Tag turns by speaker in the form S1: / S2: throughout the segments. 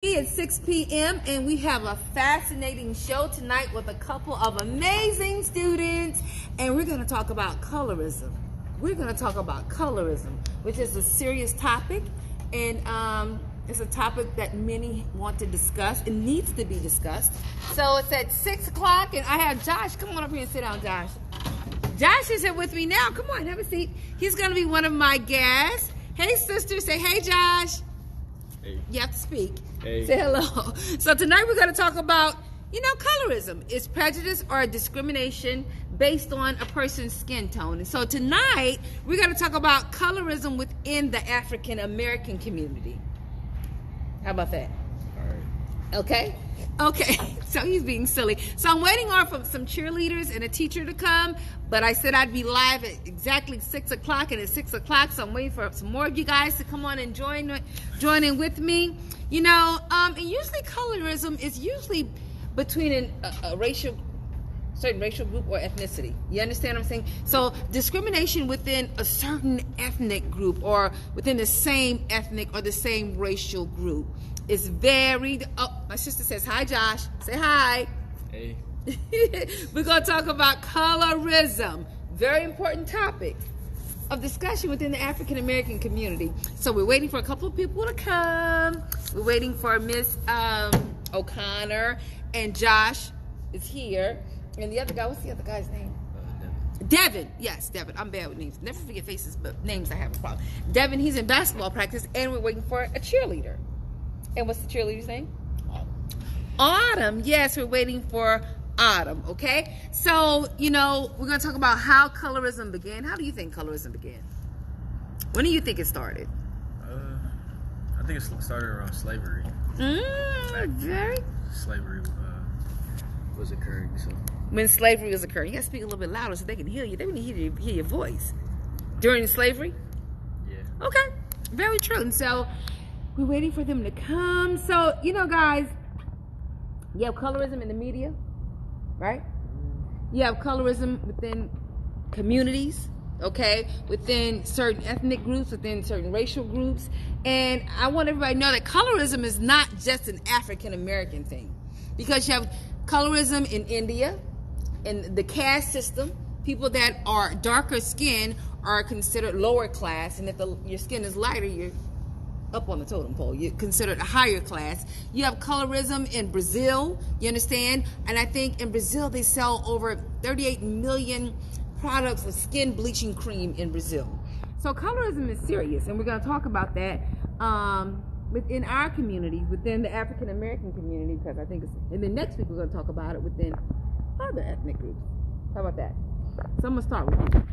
S1: It's 6 p.m. and we have a fascinating show tonight with a couple of amazing students, and we're going to talk about colorism. We're going to talk about colorism, which is a serious topic, and it's a topic that many want to discuss. It needs to be discussed. So it's at 6 o'clock, and I have Josh. Come on up here and sit down, Josh. Josh is here with me now. Come on, have a seat. He's going to be one of my guests. Hey, sister. Say, hey, Josh.
S2: Hey.
S1: You have to speak.
S2: Hey.
S1: Say hello. So tonight we're going to talk about, colorism. It's prejudice or discrimination based on a person's skin tone. And so tonight we're going to talk about colorism within the African American community. How about that?
S2: All right.
S1: Okay. So he's being silly. So I'm waiting on for some cheerleaders and a teacher to come, but I said I'd be live at exactly 6 o'clock, and it's 6 o'clock, so I'm waiting for some more of you guys to come on and join in with me. And usually colorism is usually between a certain racial group or ethnicity. You understand what I'm saying? So discrimination within a certain ethnic group or within the same ethnic or the same racial group is very... Oh, my sister says, hi, Josh. Say hi.
S2: Hey.
S1: We're going to talk about colorism. Very important topic of discussion within the African American community. So we're waiting for a couple of people to come. We're waiting for Miss O'Connor, and Josh is here. And the other guy, what's the other guy's name? Devin. Yes, Devin. I'm bad with names. Never forget faces, but names I have a problem. Devin, he's in basketball practice, and we're waiting for a cheerleader. And what's the cheerleader's name? Autumn. Yes, we're waiting for Autumn, okay? So, we're going to talk about how colorism began. How do you think colorism began? When do you think it started?
S2: I think it started around slavery. Slavery was occurring, so.
S1: When slavery was occurring. You got to speak a little bit louder so they can hear you. They want to hear your voice. During slavery?
S2: Yeah.
S1: Okay. Very true. And so, we're waiting for them to come. So, guys, you have colorism in the media, right? You have colorism within communities, okay? Within certain ethnic groups, within certain racial groups. And I want everybody to know that colorism is not just an African American thing. Because you have colorism in India, in the caste system. People that are darker skinned are considered lower class, and if your skin is lighter, you're up on the totem pole. You're considered a higher class. You have colorism in Brazil, you understand? And I think in Brazil they sell over 38 million products of skin bleaching cream in Brazil. So colorism is serious, and we're going to talk about that within our community, within the African American community, because I think and then next week we're going to talk about it within other ethnic groups. How about that? So I'm going to start with you.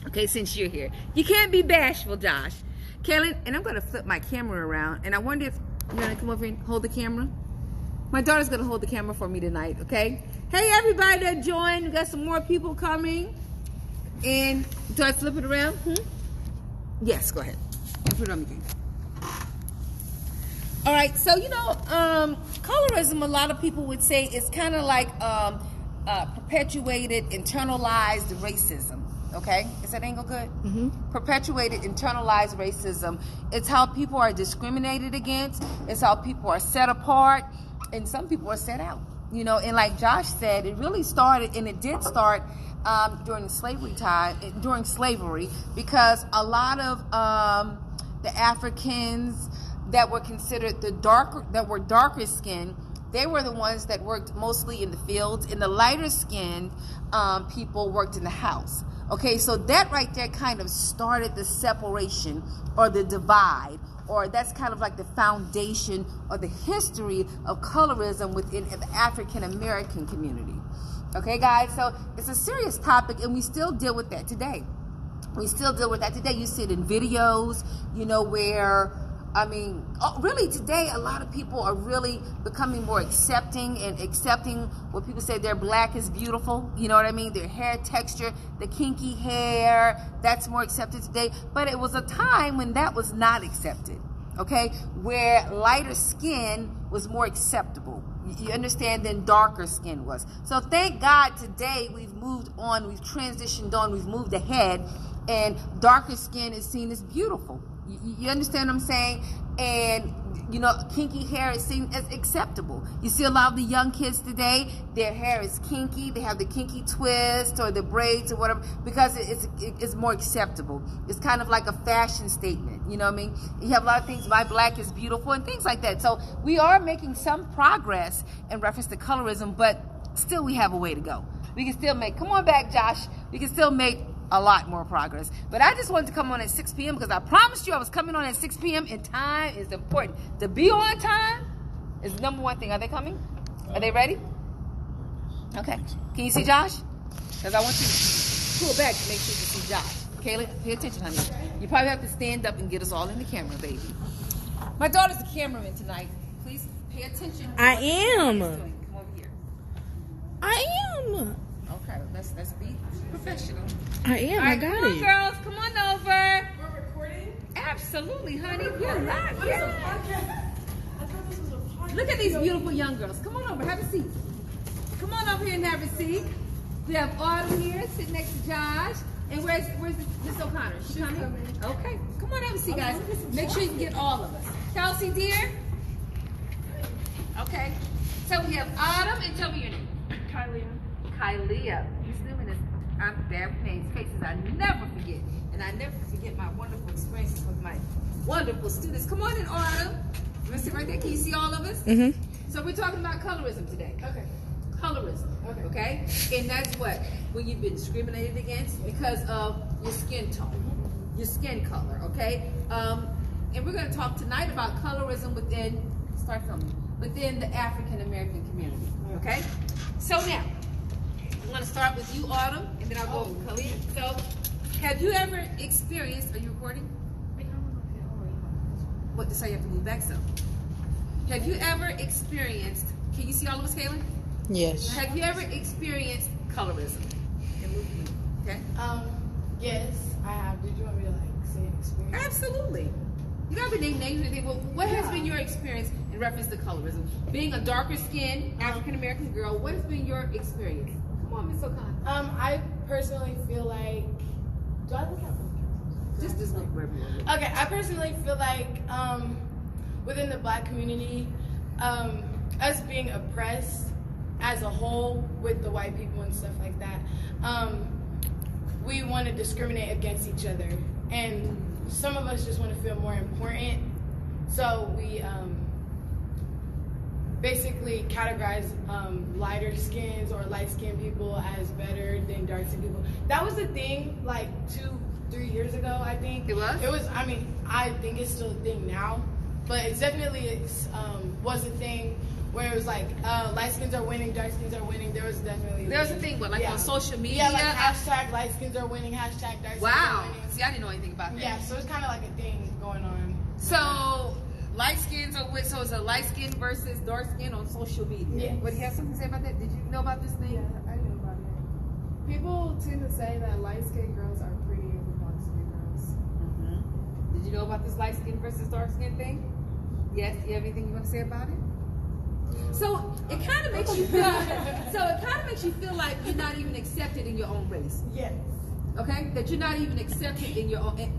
S1: Okay, since you're here. You can't be bashful, Josh. Kaylin, and I'm going to flip my camera around, and I wonder if you're going to come over and hold the camera. My daughter's going to hold the camera for me tonight, okay? Hey, everybody that joined. We got some more people coming. And do I flip it around? Yes, go ahead. Put it on me again. All right, so, colorism, a lot of people would say, is kind of like perpetuated, internalized racism. Okay, is that angle good? Perpetuated, internalized racism. It's how people are discriminated against. It's how people are set apart, and some people are set out. And like Josh said, it really started, and it did start during slavery time, because a lot of the Africans that were considered darker skinned, they were the ones that worked mostly in the fields, and the lighter skinned people worked in the house. Okay, so that right there kind of started the separation or the divide, or that's kind of like the foundation or the history of colorism within the African American community. Okay, guys, so it's a serious topic, and we still deal with that today. You see it in videos, where really today a lot of people are really becoming more accepting what people say they're black is beautiful. You know what I mean? Their hair texture, the kinky hair, that's more accepted today. But it was a time when that was not accepted, okay? Where lighter skin was more acceptable. You understand, than darker skin was. So thank God today we've moved on, we've transitioned on, we've moved ahead, and darker skin is seen as beautiful. You understand what I'm saying? And You know, kinky hair is seen as acceptable. You see a lot of the young kids today, their hair is kinky. They have the kinky twist or the braids or whatever because it's more acceptable. It's kind of like a fashion statement. You know what I mean? You have a lot of things, my black is beautiful and things like that. So we are making some progress in reference to colorism, but still we have a way to go. We can still make, come on back, Josh. We can still make a lot more progress. But I just wanted to come on at 6 p.m. because I promised you I was coming on at 6 p.m. and time is important. To be on time is the number one thing. Are they coming? Are they ready? Okay. Can you see Josh? Because I want you to pull back to make sure you see Josh. Kayla, pay attention, honey. You probably have to stand up and get us all in the camera, baby. My daughter's the cameraman tonight. Please pay attention.
S3: I am.
S1: Come over here.
S3: I am.
S1: Okay, let's be professional.
S3: I am.
S1: All right,
S3: I got
S1: come on,
S3: it.
S1: girls. Come on over.
S4: We're recording?
S1: Absolutely, honey. We're live.
S4: What is a podcast? I thought this was a podcast.
S1: Look at these beautiful young girls. Come on over. Have a seat. Come on over here and have a seat. We have Autumn here sitting next to Josh. And where's Miss O'Connor? She coming? Okay. Come on, have a seat, guys. Make sure you can get all of us. Kelsey, dear. Okay. So we have Autumn, and tell me your name. Kylia. These women I'm bad with names, faces I never forget. And I never forget my wonderful experiences with my wonderful students. Come on in, Autumn. You want to sit right there? Can you see all of us?
S3: Mm-hmm.
S1: So we're talking about colorism today.
S4: Okay.
S1: Colorism. Okay. And that's what? When you've been discriminated against because of your skin tone, your skin color, okay? And we're going to talk tonight about colorism within the African American community, okay? So now, I'm going to start with you, Autumn, and then I'll go with Khalid. So, have you ever experienced, are you recording? What to say, you have to move back some. Have you ever experienced, can you see all of us, Kaylin?
S3: Yes.
S1: Have you ever experienced colorism? Okay.
S4: Yes, I have. Did you want me to say an experience?
S1: Absolutely. You gotta name names and anything. Well, what has been your experience in reference to colorism? Being a darker skinned African American girl, what has been your experience? Come on, Miss O'Connor.
S4: I personally feel like. Do I look at
S1: Just look wherever you are.
S4: Okay, I personally feel like within the black community, us being oppressed as a whole with the white people and stuff like that, we want to discriminate against each other, and some of us just want to feel more important, so we basically categorize lighter skins or light skinned people as better than dark skinned people. That was the thing like 2-3 years ago, I think.
S1: It was?
S4: I mean, I think it's still a thing now, but it's definitely was a thing where it was like light skins are winning, dark skins are winning. There was
S1: a thing, but like on social media.
S4: Yeah, like hashtag light skins are winning, hashtag dark skins are winning.
S1: See, I didn't know anything about that.
S4: Yeah, so it's kind of like a thing going on.
S1: So, light skins are with, so it's a light skin versus dark skin on social media.
S4: Yes.
S1: What do you have something to say about that? Did you know about this thing?
S5: Yeah, I knew about it. People tend to say that light-skinned girls are prettier than dark-skinned girls.
S1: Did you know about this light skin versus dark skin thing? Yes. You have anything you want to say about it? So it kind of makes you feel. Like you're not even accepted in your own race.
S4: Yes.
S1: Okay, that you're not even accepted in your own.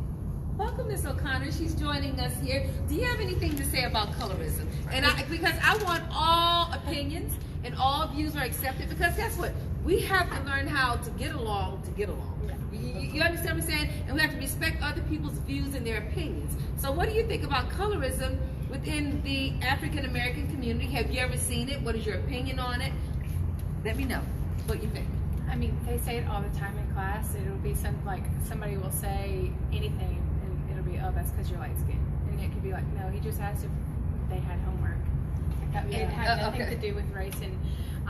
S1: Welcome, Miss O'Connor. She's joining us here. Do you have anything to say about colorism? And because I want all opinions and all views are accepted. Because guess what? We have to learn how to get along to get along. You understand what I'm saying? And we have to respect other people's views and their opinions. So what do you think about colorism within the African American community? Have you ever seen it? What is your opinion on it? Let me know what you think.
S6: I mean, they say it all the time in class. It'll be something like somebody will say anything, and it'll be, oh, that's because you're light skinned. And it could be like, no, he just asked if they had homework. It had nothing to do with race. And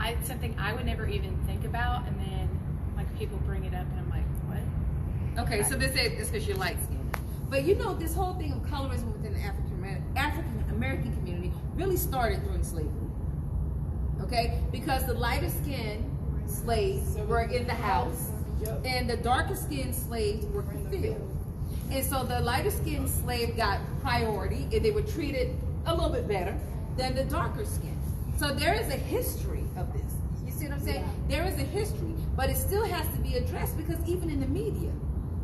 S6: it's something I would never even think about. And then, like, people bring it up, and I'm like, what?
S1: Okay, so they say it's because you're light skinned. But you know, this whole thing of colorism within the African American community really started during slavery. Okay? Because the lighter skinned slaves were in the house, and the darker skinned slaves were in the field. And so the lighter skinned slave got priority, and they were treated a little bit better than the darker skin. So there is a history of this. You see what I'm saying? There is a history, but it still has to be addressed, because even in the media,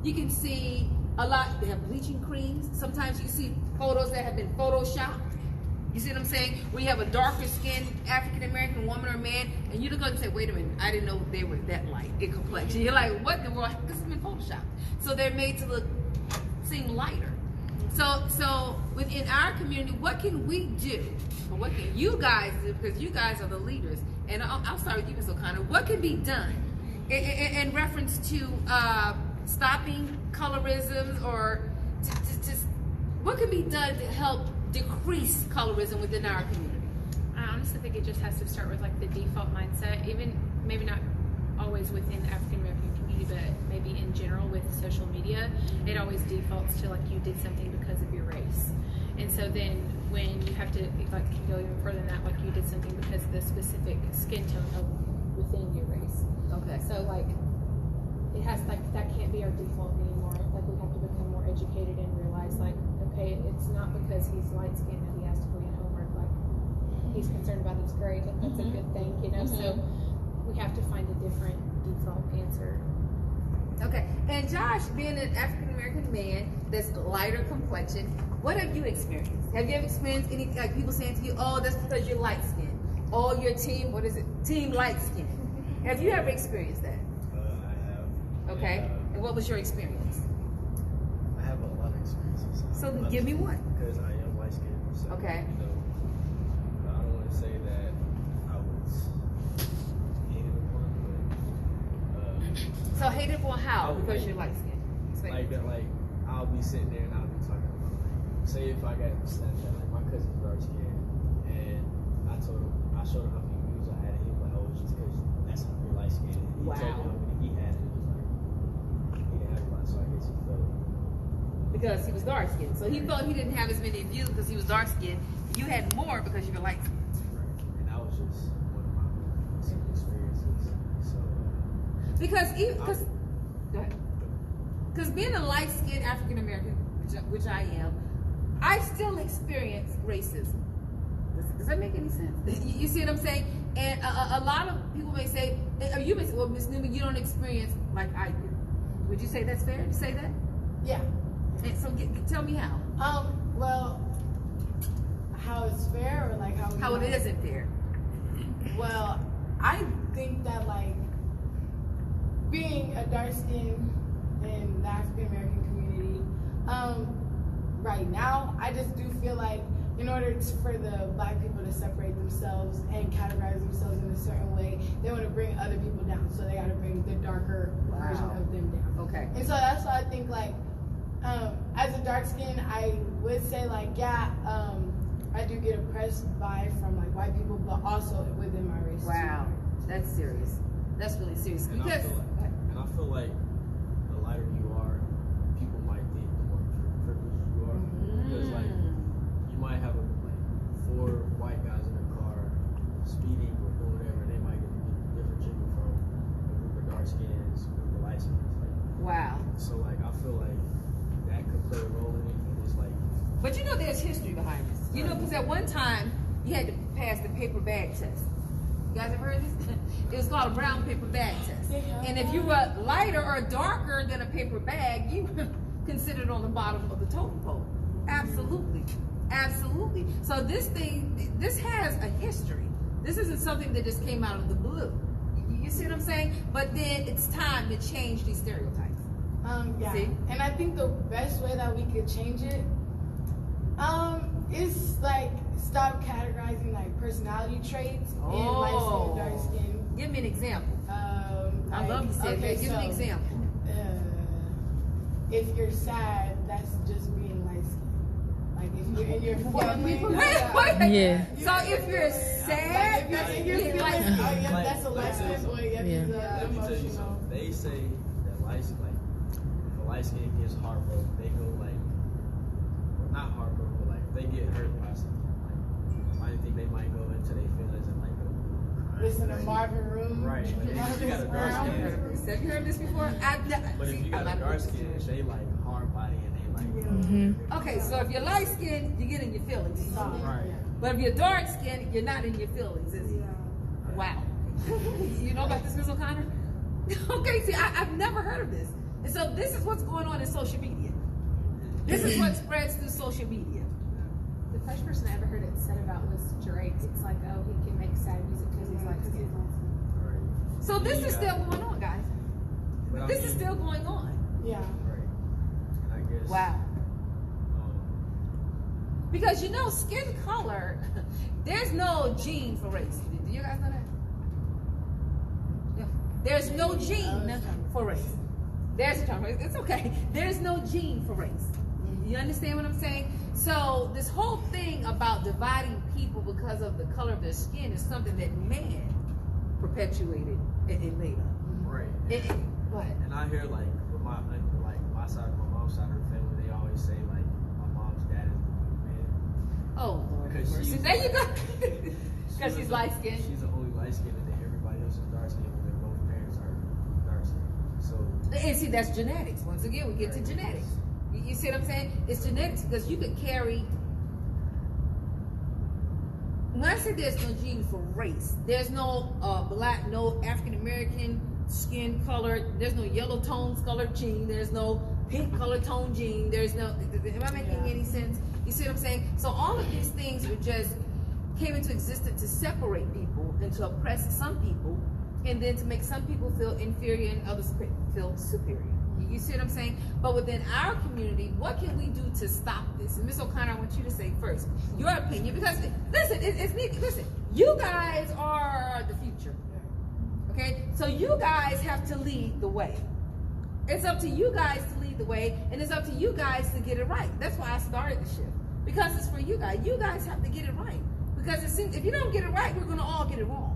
S1: you can see a lot. They have bleaching creams. Sometimes you see photos that have been photoshopped. You see what I'm saying? When you have a darker skinned African American woman or man, and you look up and say, wait a minute, I didn't know they were that light in complexion. You're like, what in the world? This has been photoshopped. So they're made to seem lighter. So within our community, what can we do? Or what can you guys do? Because you guys are the leaders. And I'll start with you, Ms. O'Connor. What can be done in reference to stopping colorism, or just what can be done to help decrease colorism within our community?
S6: I honestly think it just has to start with like the default mindset, even maybe not always within the African American community, but maybe in general with social media, it always defaults to like you did something because of your race. And so then when you have to like can go even further than that, like you did something because of the specific skin tone of within your race.
S1: Okay.
S6: So like it has like that can't be our default anymore. Like we have to become more educated and realize like, okay, it's not because he's light skinned that he has to go get homework. Like he's concerned about his grade, and that's a good thing, you know. So we have to find a different default answer.
S1: Okay. And Josh, being an African American man that's lighter complexion, what have you experienced? Have you ever experienced any like people saying to you, "Oh, that's because you're light skinned"? Oh, your team, what is it? Team light skinned. Have you ever experienced that?
S2: I have.
S1: Okay. And what was your experience?
S2: I have a lot of experiences.
S1: So give me one.
S2: Because I am light skinned. So,
S1: Okay.
S2: You know, I don't want to say that I was hated upon, but
S1: So hated for how?
S2: Oh,
S1: Because
S2: like-
S1: you're light skinned.
S2: like that, like I'll be sitting there and I'll be talking about like, say if I got Snapchat, like my cousin's dark skinned, and I showed him how many views I had, and he was like, "Oh, it's just because that's how you're light skinned." He told me how many he had, and it was like he didn't have a lot, so I guess he felt.
S1: Because he was dark skinned. So he felt he didn't have as many views because he was dark skinned. You had more because you were light skinned.
S2: Right. And that was just one of my experiences. So
S1: because being a light skinned African American, which I am, I still experience racism. Does that make any sense? You see what I'm saying? And a lot of people may say, you may say, well, Ms. Newman, you don't experience like I do. Would you say that's fair to say that?
S4: Yeah.
S1: And so tell me how.
S4: Well, how it's fair, or like how
S1: It isn't fair.
S4: Well, I think that like being a dark skin in the African American community, right now, I just do feel like in order for the black people to separate themselves and categorize themselves in a certain way, they want to bring other people down. So they got to bring the darker version of them down.
S1: Okay.
S4: And so that's why I think like, as a dark skin, I would say like, yeah, I do get oppressed from like white people, but also within my race.
S1: Wow, that's serious. That's really serious.
S2: And I feel like the lighter you are, people might think the more privileged you are. Because like you might have like 4 white guys in a car speeding or doing whatever, and they might get different treatment from a group of dark skins, a group of light skins. Like,
S1: Wow.
S2: so like I feel like that could play a role in it, and it's like.
S1: But you know there's history behind this. You know, because at one time, you had to pass the paper bag test. You guys ever heard this? It was called a brown paper bag test. And if you were lighter or darker than a paper bag, you were considered on the bottom of the totem pole. Absolutely. Absolutely. So this has a history. This isn't something that just came out of the blue. You see what I'm saying? But then it's time to change these stereotypes.
S4: Yeah.
S1: See?
S4: And I think the best way that we could change it is like stop categorizing like personality traits in light skin, dark skin.
S1: Give me an example. I
S4: Like,
S1: love you said that. Give me an example.
S4: If you're sad, that's just being light skinned. Like if you're in your feelings.
S3: Yeah.
S1: So if you're sad,
S4: Like,
S1: that's
S4: if you're
S1: being
S4: feeling,
S1: light
S4: oh
S1: skinned.
S4: yeah, that's a light skinned boy. Yeah,
S3: Yeah.
S4: he's
S2: Let me tell you
S4: emotional.
S2: something. They say that light skin, like if a light skin gets heartbroken, they go like, well, not heartbroken, but like they get hurt by something. Like I think they might go into their feelings and like go.
S4: Listen to Marvin Room.
S2: Right, but if you got a dark skin,
S1: Have you heard this before?
S2: but if you got a dark skin, they like hard body and they like.
S1: Okay, so if you're light skinned, you get in your feelings.
S2: Right.
S1: But if you're dark skinned, you're not in your feelings, is it? Wow. You know about this, Ms. O'Connor? Okay, see, I've never heard of this. And so this is what's going on in social media. This is what spreads through social media.
S6: The first person I ever heard it said about was Drake. It's like, oh, he can make sad music because he's light skinned.
S2: Right.
S1: So this is still going on, guys.
S2: But I
S1: This
S2: mean,
S1: is still going on.
S4: Yeah.
S2: right. And I guess.
S1: Wow.
S2: Um,
S1: Because you know, skin color, there's no gene for race. Do you guys know that? Yeah. There's no gene for race. There's a term. It's okay. There's no gene for race. You understand what I'm saying? So this whole thing about dividing people because of the color of their skin is something that man perpetuated and made up.
S2: right.
S1: Go ahead.
S2: And I hear like with my side, my mom's side of the family, they always say like my mom's dad is blue man.
S1: Oh Lord.
S2: Because
S1: Mercy.
S2: she's-
S1: There you go. Because she's light skinned.
S2: She's the only light skinned, and then everybody else is dark skinned, and both parents are dark skinned. So
S1: And see, that's genetics. Once again, we get to genetics. You see what I'm saying? It's genetics because you could carry. When I say there's no gene for race, there's no black, no African American skin color, there's no yellow tones colored gene, there's no pink color tone gene, there's no. Am I making any sense? You see what I'm saying? So all of these things were just came into existence to separate people and to oppress some people, and then to make some people feel inferior and others feel superior. You see what I'm saying? But within our community, what can we do to stop this? And Ms. O'Connor, I want you to say first your opinion, because listen, it's neat. Listen, you guys are the future. Okay, so you guys have to lead the way. It's up to you guys to lead the way, and it's up to you guys to get it right. That's why I started the shift, because it's for you guys. You guys have to get it right, because it seems if you don't get it right, we're gonna all get it wrong.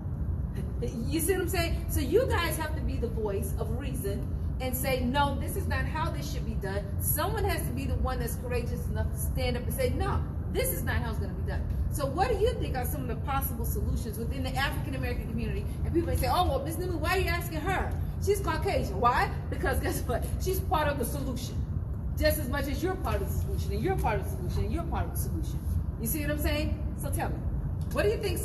S1: You see what I'm saying? So you guys have to be the voice of reason and say, no, this is not how this should be done. Someone has to be the one that's courageous enough to stand up and say, no, this is not how it's going to be done. So what do you think are some of the possible solutions within the African American community? And people may say, oh, well, Ms. Newman, why are you asking her? She's Caucasian. Why? Because guess what? She's part of the solution. Just as much as you're part of the solution, and you're part of the solution, and you're part of the solution. You see what I'm saying? So tell me, what do you think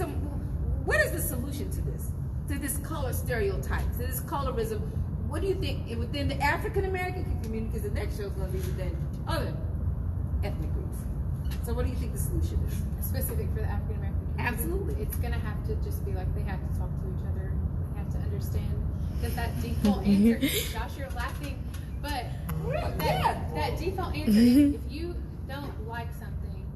S1: what is the solution to this? To this color stereotype, to this colorism? What do you think within the African American community? Because the next show is going to be within other ethnic groups. So what do you think the solution is?
S6: Specific for the African American community.
S1: Absolutely.
S6: It's going to have to just be like they have to talk to each other. They have to understand that default answer. Josh, you're laughing, but that default answer, if you don't like something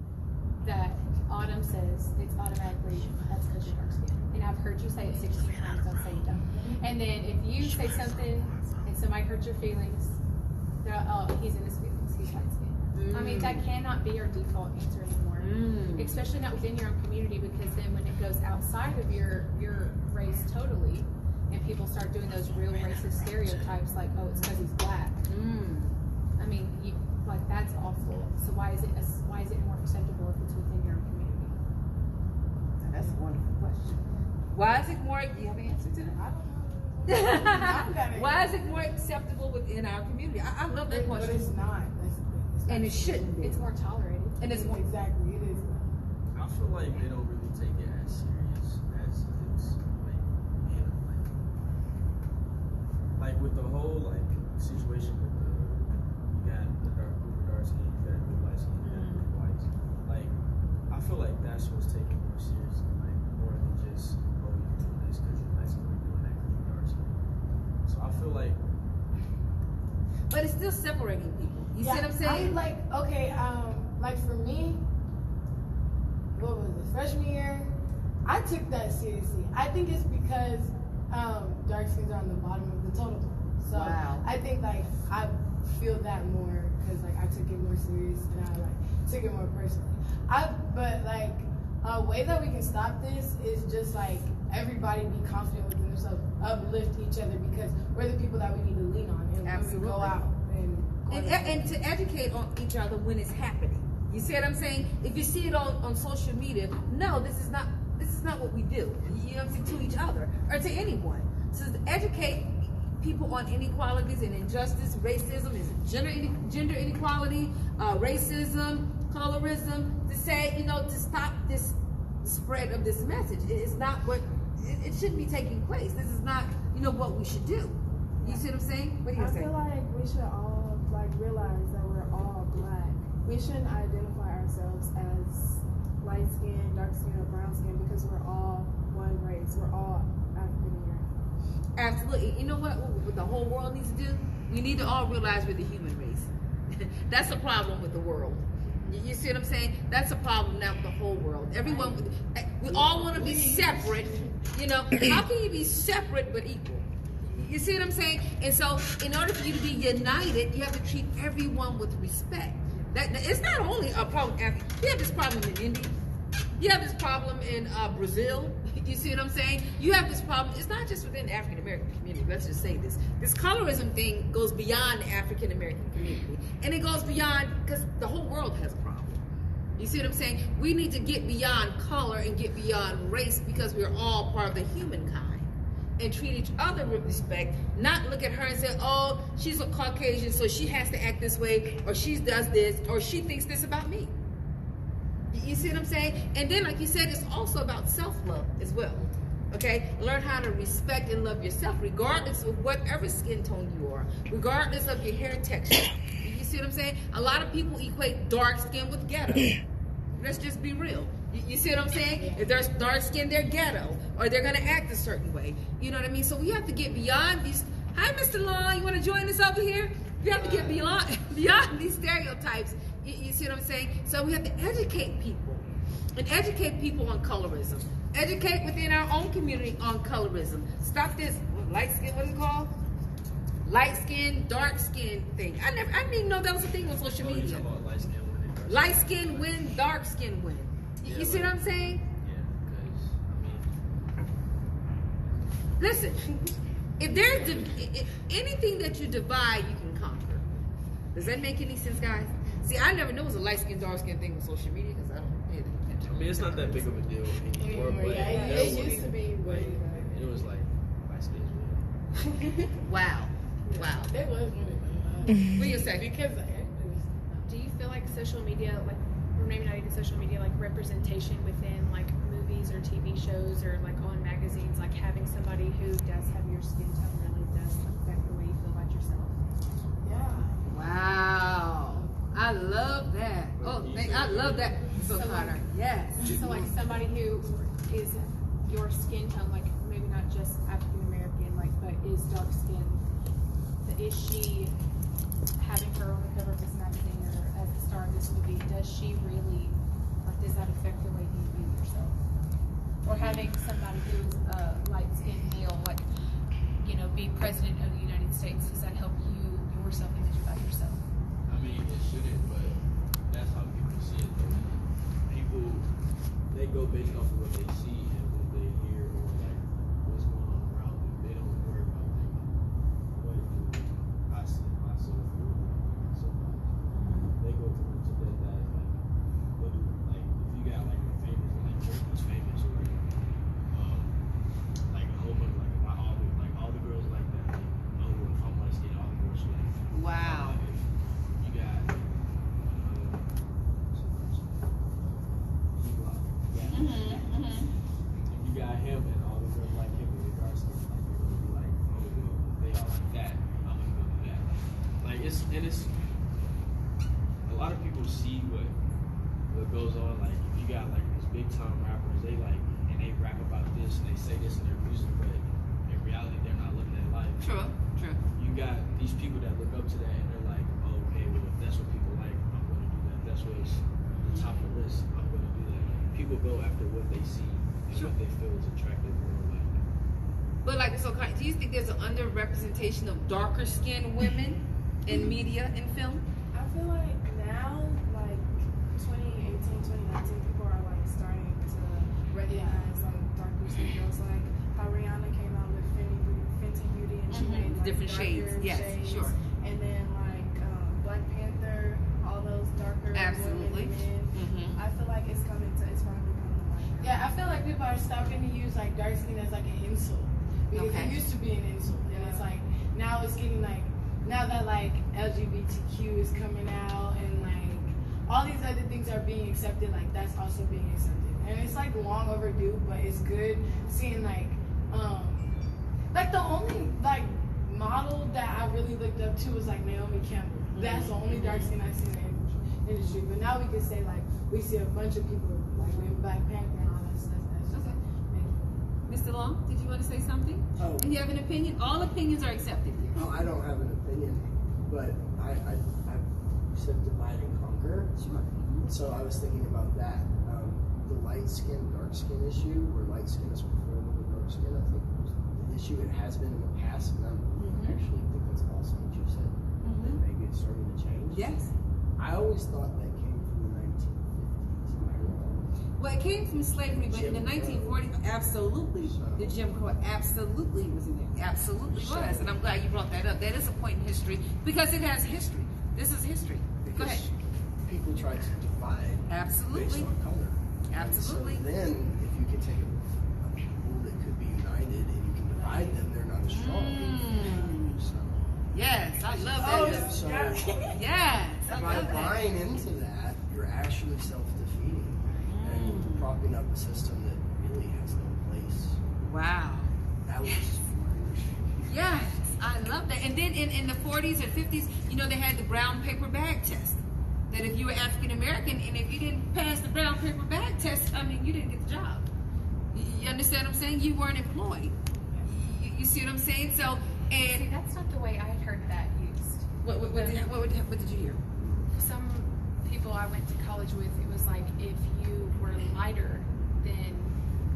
S6: that Autumn says, it's automatically that's because you're dark skinned. And I've heard you say it 16 times, don't say you don't. And then if you say something and somebody hurts your feelings, they're like, oh, he's in his feelings, he's light skinned. I mean, that cannot be your default answer anymore. Especially not within your own community, because then when it goes outside of your race totally, and people start doing those real racist stereotypes like, oh, it's because he's black. I mean, that's awful. So why is it more acceptable if it's within your own community?
S1: That's a wonderful question. Why is it more? Do you have an answer to that?
S5: I don't know.
S1: Why is it more acceptable within our community? I love that
S5: But
S1: question.
S5: it's not. That's the thing. It's not.
S1: And it shouldn't be.
S6: It's more tolerated.
S1: And it's more.
S5: Exactly. It is not.
S2: I feel like they don't really take it as serious as it's like in like with the whole like situation with you got the dark skin, you got the light skin, you got the whites. Like I feel like that's what's taken more seriously, like more than just oh you're doing this because you're light skin, you're doing that because you're dark skin. So I feel like.
S1: But it's still separating people. You see what I'm saying?
S4: Like for me, what was it, freshman year, I took that seriously. I think it's because dark skins are on the bottom of the totem pole. So
S1: Wow.
S4: I think like I feel that more because like I took it more serious and I like took it more personally. But like a way that we can stop this is just like everybody be confident within themselves, uplift each other, because we're the people that we need to lean on, and when we go out
S1: And to educate on each other when it's happening. You see what I'm saying? If you see it on social media, no, this is not what we do. You know what I'm saying? To each other or to anyone. So to educate people on inequalities and injustice, racism, gender inequality, racism, colorism, to say, to stop this spread of this message. It's not what it shouldn't be taking place. This is not, what we should do. You see what I'm saying? What do you
S5: I
S1: say?
S5: feel like we should all realize that we're all black. We shouldn't identify ourselves as light skin, dark skin, or brown skin because we're all one race. We're all African American.
S1: Absolutely. You know what the whole world needs to do? We need to all realize we're the human race. That's the problem with the world. You see what I'm saying? That's a problem now with the whole world. Everyone, we all want to be separate. You know, how can you be separate but equal? You see what I'm saying? And so, in order for you to be united, you have to treat everyone with respect. That it's not only a problem. You have this problem in India. You have this problem in Brazil. You see what I'm saying? You have this problem. It's not just within the African American community. Let's just say this. This colorism thing goes beyond the African American community. And it goes beyond, because the whole world has a problem. You see what I'm saying? We need to get beyond color and get beyond race because we're all part of the humankind. And treat each other with respect. Not look at her and say, oh, she's a Caucasian, so she has to act this way, or she does this, or she thinks this about me. You see what I'm saying? And then, like you said, it's also about self-love as well. Okay? Learn how to respect and love yourself, regardless of whatever skin tone you are, regardless of your hair texture. You see what I'm saying? A lot of people equate dark skin with ghetto. Let's just be real. You see what I'm saying? If they're dark skin, they're ghetto, or they're gonna act a certain way. You know what I mean? So we have to get beyond these. Hi, Mr. Long. You want to join us over here? We have to get beyond these stereotypes. You see what I'm saying? So we have to educate people, and educate people on colorism. Educate within our own community on colorism. Stop this light skin. What is it called? Light skin, dark skin thing. I didn't even know that was a thing on social media.
S2: You're talking about
S1: Light skin win, dark skin win. You see what I'm saying?
S2: Yeah, because
S1: Listen, if there's anything that you divide, you can conquer. Does that make any sense, guys? See, I never knew it was a light skin, dark skin thing on social media because I don't pay attention.
S2: I mean, it's not that big of a deal anymore, but
S5: It used to be way
S2: like, it was like light skin.
S1: Wow.
S4: There was one.
S1: What do you say?
S4: Because
S6: Do you feel like social media, like, or maybe not even social media, like representation within like movies or TV shows or like on magazines, like having somebody who does have your skin tone really does affect the way you feel about yourself?
S4: yeah.
S1: Wow. I love that. Oh, I love that. So Connor. Yes.
S6: So like somebody who is your skin tone, like maybe not just African American, like, but is dark skinned, is she having her on the cover of this magazine or as the star of this movie, does she really, like, does that affect the way you view yourself? Or having somebody who's a light-skinned male, like, you know, be president of the United States, does that help you, your self-image about yourself?
S2: I mean, it shouldn't, but that's how people see it. People, they go based off of what they see and what they hear or like what's going on around them. They don't worry about like what do I see myself or somebody. They go to that like what do like if you got like a famous like Turkey's famous or like a whole bunch like all the girls like that. Like, oh, if I'm light skinned, all the girls should like.
S1: Wow.
S2: You got you got him and all the girls like him in the dark skin, like you're gonna be like, oh well, they all like that. I'm gonna go do that. Like it's a lot of people see what goes on. Like if you got like these big time rappers, they like and they rap about this and they say this in their music, but in reality they're not living their life.
S1: True.
S2: You got these people that look up to that and they're like, oh, okay, well, if that's what people like, I'm going to do that. If that's what's the top of the list, I'm going to do that. People go after what they see and what they feel is attractive or like.
S1: But like, so do you think there's an underrepresentation of darker skinned women in media and film?
S5: I feel like now, like 2018, 2019, people are like starting to recognize like darker skin girls. Like how Rihanna came out with Fenty Beauty and she made like
S1: Different shades.
S5: darker
S1: Yes,
S5: shades.
S1: sure.
S5: And then like Black Panther, all those darker
S1: Absolutely.
S5: women and men. I feel like it's finally coming like that.
S4: Yeah, I feel like people are stopping to use like dark skin as like an insult. Because
S1: Okay.
S4: it used to be an insult. And it's like now it's getting like now that like LGBTQ is coming out and like all these other things are being accepted, like that's also being accepted. And it's like long overdue, but it's good seeing like the only like model that I really looked up to was like Naomi Campbell. That's the only dark skin I've seen in the industry. But now we can say like we see a bunch of people like
S5: and Black Panther and all that stuff. That's just
S1: Mr. Long, did you want to say something?
S7: Oh.
S1: Do you have an opinion? All opinions are accepted here.
S7: Oh, I don't have an opinion, but I said divide and conquer.
S1: Sure.
S7: So I was thinking about that. The light skin, dark skin issue, where light skin is preferred over dark skin, I think was the issue it has been in the past, and I actually think that's awesome what you said. That maybe it's starting to change.
S1: Yes.
S7: I always thought that came from the 1950s. Am I wrong?
S1: Well, it came from slavery, but in the 1940s, absolutely, the Jim Crow absolutely was in there. Absolutely was. And I'm glad you brought that up. That is a point in history because it has history. This is history. Go ahead.
S7: People try to divide
S1: Absolutely.
S7: based on color.
S1: Absolutely.
S7: And so then, if you can take a people that could be united and you can divide them, they're not as strong. So,
S1: Yes, I love that.
S7: so
S1: Yes, I
S7: by
S1: love that.
S7: buying into that, you're actually self-defeating and propping up a system that really has no place.
S1: Wow.
S7: That was my understanding.
S1: Yes, I love that. And then in the 40s and 50s, you know, they had the brown paper bag test. That if you were African American and if you didn't pass the brown paper bag test, I mean, you didn't get the job. You understand what I'm saying? You weren't employed. You see what I'm saying? So,
S6: See,
S1: and
S6: that's not the way I had heard that used.
S1: what did you hear?
S6: Some people I went to college with, it was like if you were lighter than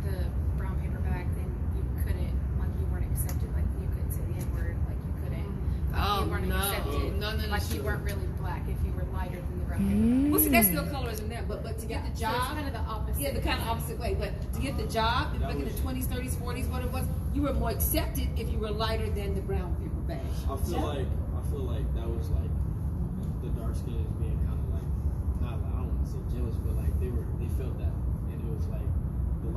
S6: the brown paper bag, then you couldn't, like you weren't accepted, like you couldn't say the N-word, like you couldn't, like you weren't accepted,
S1: No,
S6: like you weren't really black if you were lighter than the brown paper bag.
S1: Well, see, that's still colorism there, but to get the
S6: So it's
S1: job,
S6: kind of the opposite.
S1: yeah, the kind of opposite way. But to get the job, back in the 20s, 30s, 40s, what it was, you were more accepted if you were lighter than the brown paper bag.
S2: I feel like that was like the dark skins being kind of like not like, I don't want to say jealous, but like they felt that, and it was like the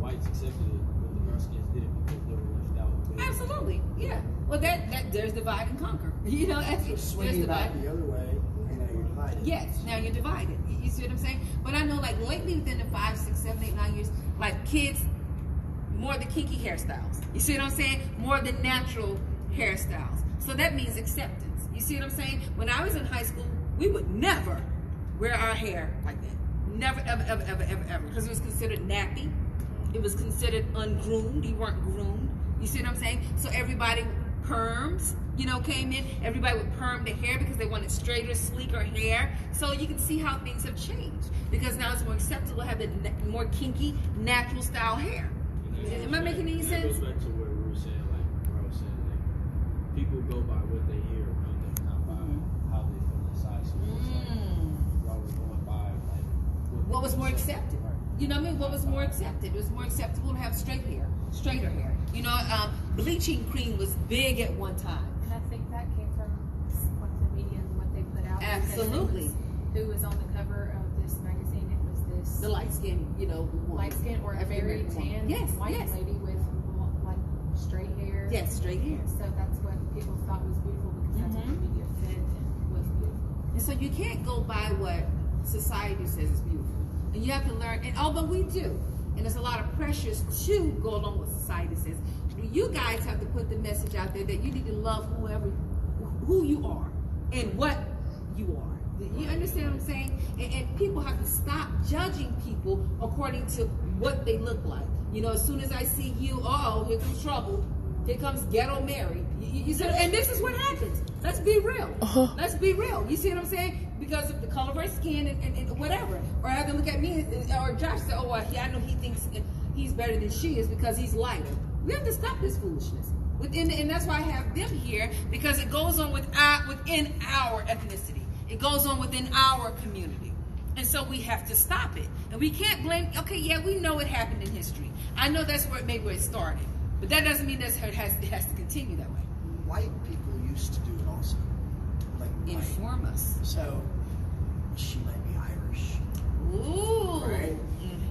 S2: whites accepted it, but the dark skins didn't because they were left out.
S1: Absolutely, yeah. Well, there's divide and conquer. You know, there's
S7: Swinging
S1: divide.
S7: back the other way, and now you're divided.
S1: Yes, now you're divided. You see what I'm saying? But I know, like lately, within the 5, 6, 7, 8, 9 years, like kids, more the kinky hairstyles. You see what I'm saying? More the natural hairstyles. So that means acceptance. You see what I'm saying? When I was in high school, we would never wear our hair like that. Never, ever, ever, ever, ever, ever. Because it was considered nappy. It was considered ungroomed. You weren't groomed. You see what I'm saying? So everybody, perms, you know, came in. Everybody would perm their hair because they wanted straighter, sleeker hair. So you can see how things have changed. Because now it's more acceptable to have the more kinky, natural style hair. Am I making any sense?
S2: That goes back to where we were saying, like, where I was saying, like, people go by what they hear around them, not by how they feel inside. So it's like, y'all were going by, like,
S1: What was more
S2: people said.
S1: accepted?
S2: Right.
S1: You know what I mean? What was more accepted? It was more acceptable to have straighter hair. You know, bleaching cream was big at one time.
S6: And I think that came from what the media and what they put out. because it
S1: Absolutely.
S6: was who was on the cover of this magazine? It was this
S1: The light skin, you know, woman.
S6: light skin or a very
S1: African-American woman.
S6: tan
S1: Yes,
S6: white
S1: yes.
S6: lady with like straight hair.
S1: Yes, straight hair.
S6: So that's what people thought was beautiful because that's what the media said was beautiful.
S1: And so you can't go by what society says is beautiful. And you have to learn, and although we do, and there's a lot of pressures to go along with society says, you guys have to put the message out there that you need to love who you are and what you are. You understand what I'm saying? And people have to stop judging people according to what they look like. You know, as soon as I see you, here comes trouble. Here comes ghetto Mary. You see, and this is what happens. Let's be real. Let's be real. You see what I'm saying? Because of the color of her skin and whatever. Or have them look at me, or Josh say, I know he thinks he's better than she is because he's lighter. We have to stop this foolishness. And that's why I have them here, because it goes on within our ethnicity. It goes on within our community. And so we have to stop it. And we can't blame, we know it happened in history. I know that's where it started. But that doesn't mean it has to continue that way.
S7: White people used to do it also. Like
S1: Inform us.
S7: So she might be Irish.
S1: Ooh.
S7: Right?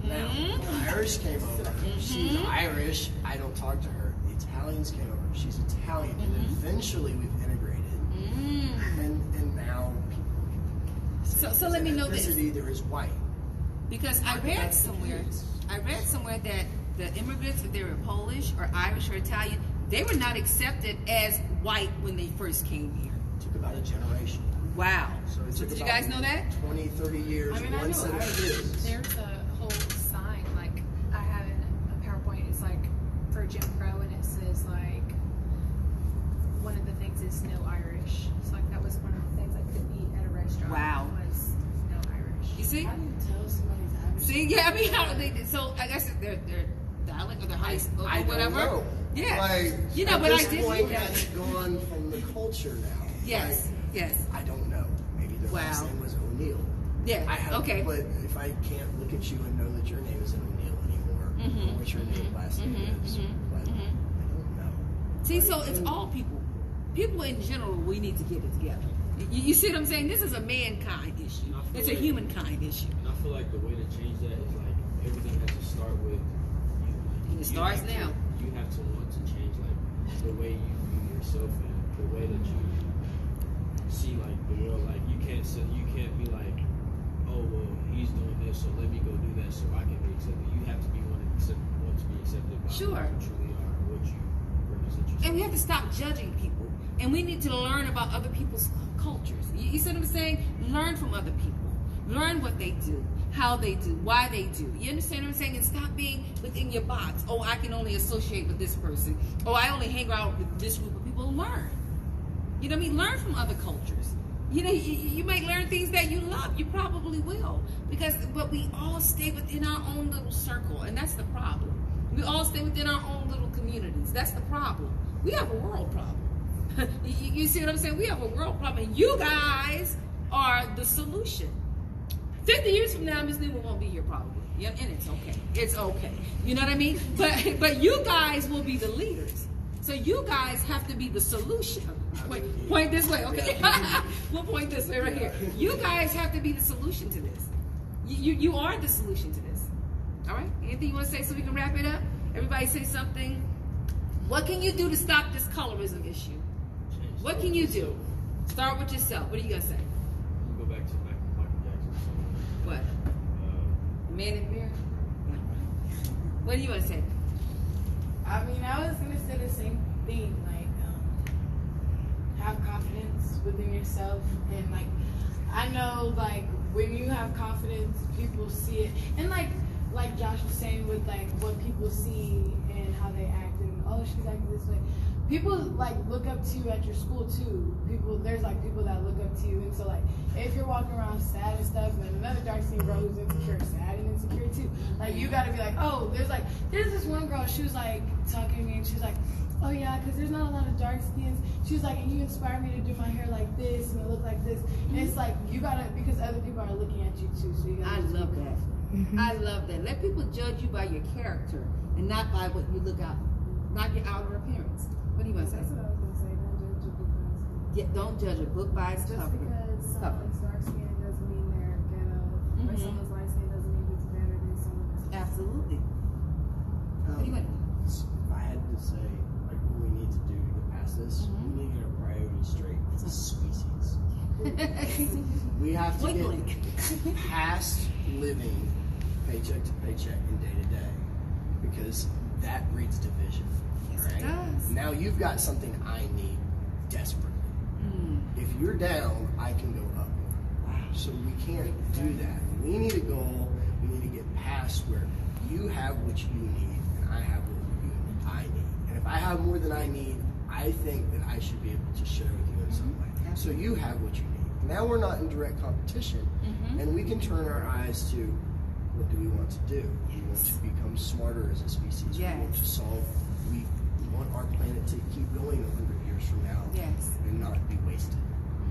S7: Now, when Irish came over, she's Irish, I don't talk to her. The Italians came over, she's Italian. And eventually we've integrated. And now people
S1: So let me know this.
S7: ethnicity there is white.
S1: Because I read somewhere that the immigrants, if they were Polish or Irish or Italian, they were not accepted as white when they first came here.
S7: It took about a generation.
S1: Wow.
S7: So it took
S1: did you
S7: about
S1: guys know that?
S7: 20, 30 years,
S5: I mean, I
S7: one
S5: know
S7: set of
S5: Irish.
S7: kids.
S6: There's a for Jim Crow, and it says like one of the things is no Irish. So like that was one of the things I couldn't eat at a restaurant.
S1: Wow.
S6: Was no Irish.
S1: You see?
S4: How do you tell somebody's Irish?
S1: See, yeah, I mean, how do they? So I guess their dialect or their high or
S7: I don't
S1: whatever.
S7: know.
S1: Yeah,
S7: Like,
S1: you know,
S7: at
S1: but I
S7: this
S1: did
S7: point,
S1: read that.
S7: it's gone from the culture now.
S1: Yes, yes,
S7: Like, I don't know. Maybe their last
S1: Wow.
S7: name was O'Neill.
S1: yeah.
S7: I have,
S1: Okay.
S7: But if I can't look at you and know that your name isn't O'Neill anymore, or what your last name is, but I don't know.
S1: See, so it's all people. People in general, we need to get it together. You see what I'm saying? This is a mankind issue. It's a humankind issue.
S2: And I feel like the way to change that is like everything has to start with you. Like,
S1: It starts now.
S2: You have to want to change like the way you view yourself and the way that you see like the world. Like you can't be like, oh well, he's doing this, so let me go do that so I can be accepted. You have to be want to be accepted by
S1: Sure.
S2: what you truly are, what you represent yourself.
S1: And we have to stop judging people. And we need to learn about other people's cultures. You see what I'm saying? Learn from other people. Learn what they do, how they do, why they do. You understand what I'm saying? And stop being within your box. Oh, I can only associate with this person. Oh, I only hang out with this group of people. Learn. You know what I mean? Learn from other cultures. You know, you might learn things that you love. You probably will. But we all stay within our own little circle. And that's the problem. We all stay within our own little communities. That's the problem. We have a world problem. You see what I'm saying? We have a world problem. And you guys are the solution. 50 years from now, Miss Newman won't be here probably. Yeah, and it's okay. It's okay. You know what I mean? But you guys will be the leaders. So you guys have to be the solution. Point this way, okay? We'll point this way right here. You guys have to be the solution to this. You are the solution to this. All right? Anything you want to say so we can wrap it up? Everybody say something. What can you do to stop this colorism issue? What can you do? Start with yourself. What are you going to say?
S2: Go back to Michael Jackson.
S1: What? Man in the mirror? What do you want to say?
S4: I mean, I was gonna say the same thing. Like, have confidence within yourself, and like, I know, like, when you have confidence, people see it, and like Josh was saying, with like what people see and how they act, and oh, she's acting this way. People like look up to you at your school too. There's like people that look up to you, and so like if you're walking around sad and stuff, and another dark skin girl who's insecure, sad and insecure too, like you gotta be like, oh, there's this one girl, she was like talking to me, and she's like, oh yeah, because there's not a lot of dark skins. She was like, and you inspire me to do my hair like this and it look like this, and it's like you gotta, because other people are looking at you too, so you gotta.
S1: I love that. I love that. Let people judge you by your character and not by what you look out, not your outer appearance. What do you want to say?
S5: That's what I was gonna say. Don't judge a book by its
S1: Yeah, don't judge a book by its
S5: just
S1: cover.
S5: because someone's dark skin doesn't mean they're ghetto, or someone's light skin doesn't mean it's better than someone else.
S1: Absolutely. What do you want?
S7: If I had to say, like, what we need to do to get past this, we need to get our priorities straight as a species. We have to
S1: Blink.
S7: get past living paycheck to paycheck and day to day, because that breeds division.
S1: Yes, it does.
S7: Now you've got something I need desperately. If you're down, I can go up. So we can't do that. We need a goal. We need to get past where you have what you need and I have what I need. And if I have more than I need, I think that I should be able to share with you in some way. So you have what you need. Now we're not in direct competition, and we can turn our eyes to what do we want to do? We want to become smarter as a species. We want to solve. We want our planet to keep going 100 years from now, and not be wasted.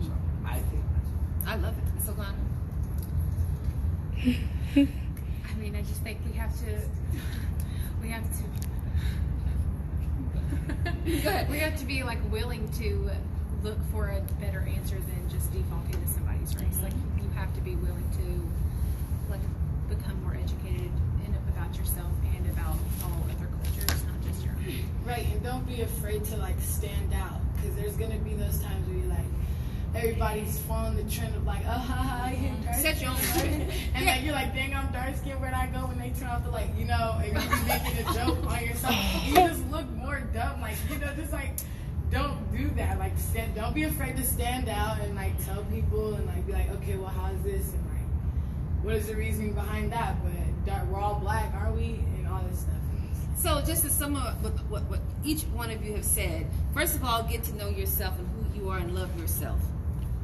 S7: So I think that's.
S1: I love it. So Lana?
S6: I mean, I just think we have to
S1: Go ahead.
S6: we have to be like willing to look for a better answer than just defaulting to somebody's race. Like you have to be willing to like become more educated about yourself and about all other cultures, not just your own.
S4: Right, and don't be afraid to like stand out, because there's gonna be those times where you're like, everybody's following the trend of like, oh, ha, you're dark
S1: Set your own
S4: skin. And like you're like, dang, I'm dark skinned, where'd I go when they turn off the light? You know, and you're making a joke on yourself. You just look more dumb, like, you know, just like, don't do that. Like, don't be afraid to stand out and like tell people and like be like, okay, well, how's this? And like, what is the reasoning behind that? But we're all black, aren't we? And all this stuff.
S1: So just to sum up what each one of you have said, first of all, get to know yourself and who you are and love yourself.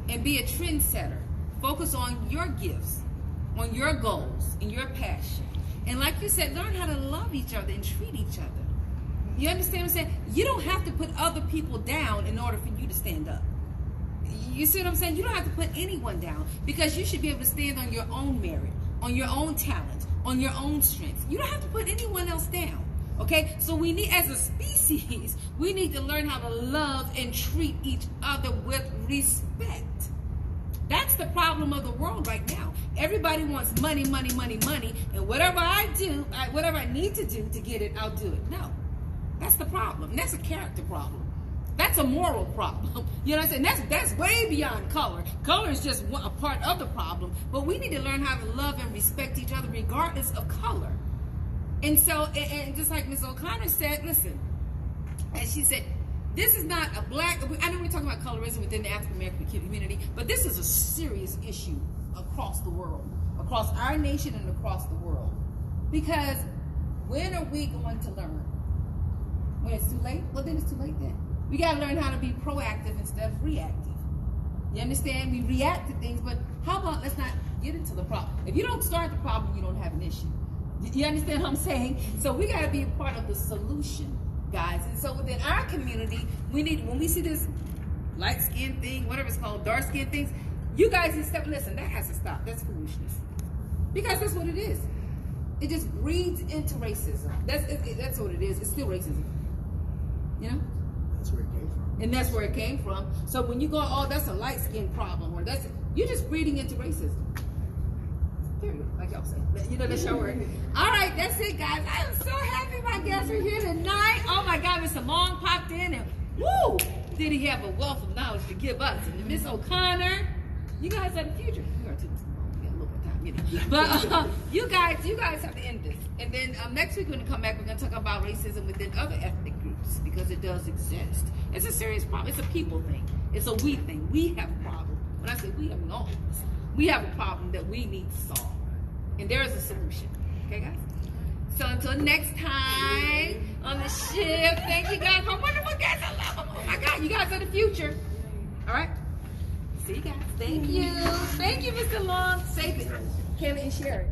S1: And be a trendsetter. Focus on your gifts, on your goals, and your passion. And like you said, learn how to love each other and treat each other. You understand what I'm saying? You don't have to put other people down in order for you to stand up. You see what I'm saying? You don't have to put anyone down, because you should be able to stand on your own merit, on your own talent, on your own strengths. You don't have to put anyone else down. Okay? So we need, as a species, we need to learn how to love and treat each other with respect. That's the problem of the world right now. Everybody wants money, money, money, money, and whatever I do, whatever I need to do to get it, I'll do it. No. That's the problem. That's a character problem. That's a moral problem. You know what I'm saying? That's way beyond color. Color is just a part of the problem. But we need to learn how to love and respect each other regardless of color. And so, and just like Ms. O'Connor said, listen, and she said, this is not a black, I know we're talking about colorism within the African American community, but this is a serious issue across the world, across our nation and across the world. Because when are we going to learn? When it's too late? Well, then it's too late then. We got to learn how to be proactive instead of reactive. You understand? We react to things, but how about let's not get into the problem. If you don't start the problem, you don't have an issue. You understand what I'm saying? So we got to be a part of the solution, guys. And so within our community, we need, when we see this light skin thing, whatever it's called, dark skin things, you guys need to step, listen, that has to stop. That's foolishness. Because that's what it is. It just breeds into racism. That's what it is. It's still racism. You know?
S7: That's where it came from.
S1: And that's where it came from. So when you go, oh, that's a light skin problem, or you're just breeding into racism. Period. Like y'all say. You know, that's your word. All right, that's it, guys. I am so happy my guests are here tonight. Oh my God, Mr. Long popped in, and woo! Did he have a wealth of knowledge to give us? And Miss O'Connor, you guys are the future. You are too. We got a little bit of time, you know. But you guys have to end this. And then next week when we come back, we're going to talk about racism within other ethnic groups, because it does exist. It's a serious problem. It's a people thing. It's a we thing. We have a problem. When I say we, I mean all of us. We have a problem that we need to solve. And there is a solution. Okay, guys? So until next time on the ship, thank you guys for wonderful guests. I love them. Oh my God, you guys are the future. All right? See you guys. Thank you. Thank you, Mr. Long. Save it. Kelly and Sherry.